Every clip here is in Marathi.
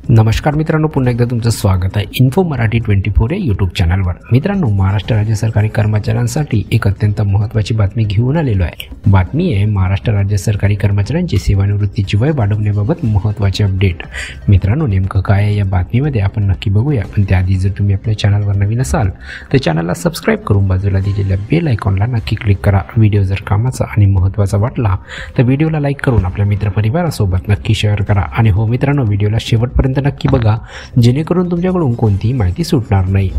नमस्कार मित्रांनो, पुन्हा एकदा तुमचं स्वागत आहे इन्फो मराठी 24 या यूट्यूब चॅनलवर। मित्रांनो, महाराष्ट्र राज्य सरकारी कर्मचाऱ्यांसाठी एक अत्यंत महत्त्वाची बातमी घेऊन आलेलो आहे। बातमी आहे महाराष्ट्र राज्य सरकारी कर्मचाऱ्यांची सेवानिवृत्तीची वय वाढवण्याबाबत महत्त्वाचे अपडेट। मित्रांनो, नेमकं काय आहे या बातमीमध्ये आपण नक्की बघूया, पण त्याआधी जर तुम्ही आपल्या चॅनलवर नवीन असाल तर चॅनलला सबस्क्राईब करून बाजूला दिलेल्या बेल आयकॉनला नक्की क्लिक करा। व्हिडिओ जर कामाचा आणि महत्त्वाचा वाटला तर व्हिडिओला लाईक करून आपल्या मित्रपरिवारासोबत नक्की शेअर करा। आणि हो मित्रांनो, व्हिडिओला शेवटपर्यंत नक्की बघा, जेणेकरून तुमच्याकडून कोणतीही माहिती सुटणार नाही।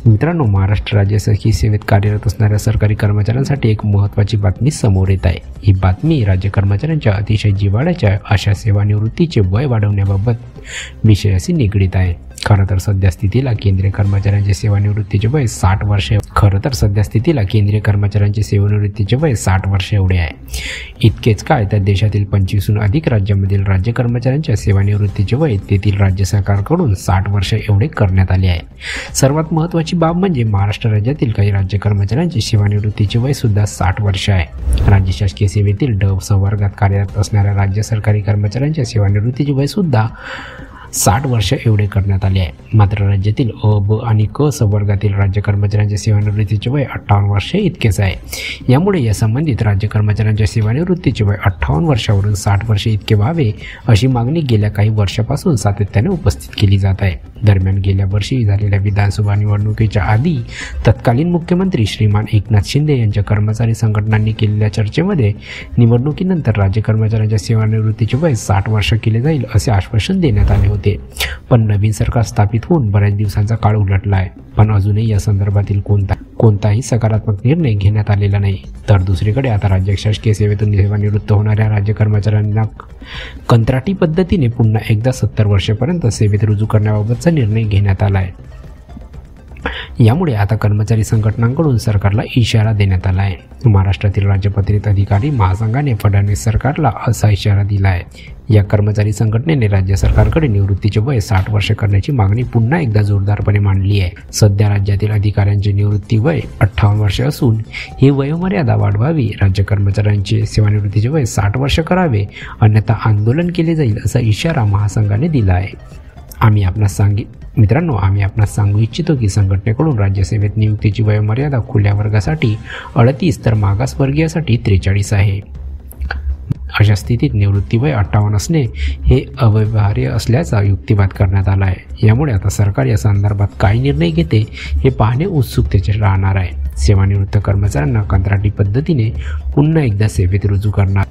मित्रांनो, महाराष्ट्र राज्य शासकीय सेवेत कार्यरत असणाऱ्या सरकारी कर्मचाऱ्यांसाठी एक महत्त्वाची बातमी समोर येत आहे। ही बातमी राज्य कर्मचाऱ्यांच्या अतिशय जिव्हाळ्याच्या अशा सेवानिवृत्तीचे वय वाढवण्याबाबत विषयाशी निगडीत आहे। खरं तर सध्या स्थितीला केंद्रीय कर्मचाऱ्यांचे सेवानिवृत्तीचे वय 60 वर्षे एवढे आहे। इतकेच काय तर देशातील 25हून अधिक राज्यांमधील राज्य कर्मचाऱ्यांच्या सेवानिवृत्तीचे वय तेथील राज्य सरकारकडून 60 वर्षे एवढे करण्यात आले आहे। सर्वात महत्त्वाची बाब म्हणजे महाराष्ट्र राज्यातील काही राज्य कर्मचाऱ्यांचे सेवानिवृत्तीचे वय सुद्धा 60 वर्ष आहे। राज्य शासकीय सेवेतील ड संवर्गात कार्यरत असणाऱ्या राज्य सरकारी कर्मचाऱ्यांच्या सेवानिवृत्तीचे वय सुद्धा 60 वर्ष एवढे करण्यात आले आहे। मात्र राज्यातील अ, ब आणि क संवर्गातील राज्य कर्मचाऱ्यांच्या सेवानिवृत्तीचे वय 58 वर्षे इतकेच आहे। यामुळे या संबंधित राज्य कर्मचाऱ्यांच्या सेवानिवृत्तीचे वय 58 वर्षावरून 60 वर्षे इतके व्हावे अशी मागणी गेल्या काही वर्षापासून सातत्याने उपस्थित केली जात आहे। दरम्यान गेल्या वर्षी झालेल्या विधानसभा निवडणुकीच्या आधी तत्कालीन मुख्यमंत्री श्रीमान एकनाथ शिंदे यांच्या कर्मचारी संघटनांनी केलेल्या चर्चेमध्ये निवडणुकीनंतर राज्य कर्मचाऱ्यांच्या सेवानिवृत्तीचे वय 60 वर्ष केले जाईल असे आश्वासन देण्यात आले होते। पण नवीन सरकार स्थापित होऊन बऱ्याच दिवसांचा काळ उलटला आहे, पण अजूनही या संदर्भातील कोणताही सकारात्मक निर्णय घेण्यात आलेला नाही। तर दुसरीकडे आता राज्य शासकीय सेवेतून सेवानिवृत्त होणाऱ्या राज्य कर्मचाऱ्यांना कंत्राटी पद्धतीने पुन्हा एकदा 70 वर्षापर्यंत सेवेत रुजू करण्याबाबतचा निर्णय घेण्यात आला आहे। यामुळे आता कर्मचारी संघटनांकडून सरकारला इशारा देण्यात आला आहे। महाराष्ट्रातील राज्यपत्रित अधिकारी महासंघाने फडणवीस सरकारला असा इशारा दिला आहे। या कर्मचारी संघटनेने राज्य सरकारकडे निवृत्तीचे वय 60 वर्ष करण्याची मागणी पुन्हा एकदा जोरदारपणे मांडली आहे। सध्या राज्यातील अधिकाऱ्यांचे निवृत्ती वय 58 वर्ष असून ही वयोमर्यादा वाढवावी, राज्य कर्मचाऱ्यांचे सेवानिवृत्तीचे वय 60 वर्ष करावे, अन्यथा आंदोलन केले जाईल असा इशारा महासंघाने दिला आहे। आम्ही आपणास सांगू इच्छितो की संघटनेकडून राज्यसेवेत नियुक्तीची वयोमर्यादा खुल्या वर्गासाठी 38 तर मागासवर्गीयासाठी 43 आहे। अशा स्थितीत निवृत्ती वय 58 असणे हे अव्यवहार्य असल्याचा युक्तिवाद करण्यात आला आहे। यामुळे आता सरकार या संदर्भात काय निर्णय घेते हे पाहणे उत्सुकतेचे राहणार आहे। सेवानिवृत्त कर्मचाऱ्यांना कंत्राटी पद्धतीने पुन्हा एकदा सेवेत रुजू करणार।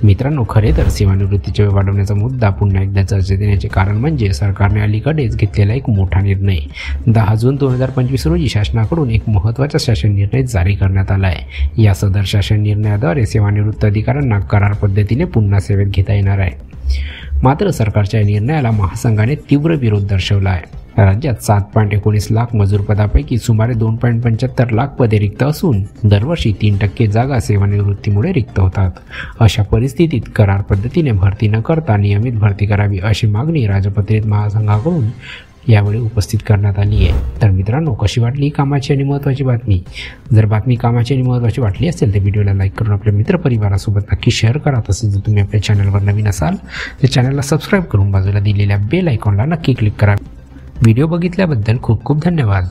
मित्रांनो, खरे तर सेवानिवृत्तीचे वय वाढवण्याचा मुद्दा पुन्हा एकदा चर्चेत येण्याचे कारण म्हणजे सरकारने अलीकडेच घेतलेला एक मोठा निर्णय। 10 जून 2025 रोजी शासनाकडून एक महत्त्वाचा शासन निर्णय जारी करण्यात आला आहे। या सदर शासन निर्णयाद्वारे सेवानिवृत्त अधिकाऱ्यांना करार पद्धतीने पुन्हा सेवेत घेता येणार आहे। मात्र सरकारच्या या निर्णयाला महासंघाने तीव्र विरोध दर्शवला आहे। राज्यात 7.19 लाख मजूर पदापैकी सुमारे 2.75 लाख पदे रिक्त असून दरवर्षी 3% जागा सेवानिवृत्तीमुळे रिक्त होतात। अशा परिस्थितीत करार पद्धतीने भरती न करता नियमित भरती करावी अशी मागणी राजपत्रित महासंघाकडून यावेळी उपस्थित करण्यात आली आहे। तर मित्रांनो, कशी वाटली ही कामाची आणि महत्त्वाची बातमी? जर बातमी कामाची आणि महत्त्वाची वाटली असेल तर व्हिडिओला लाईक करून आपल्या मित्रपरिवारासोबत नक्की शेअर करा। तसेच जर तुम्ही आपल्या चॅनलवर नवीन असाल तर चॅनलला सबस्क्राईब करून बाजूला दिलेल्या बेल आयकॉनला नक्की क्लिक करा। व्हिडिओ बघितल्याबद्दल खूप खूप धन्यवाद।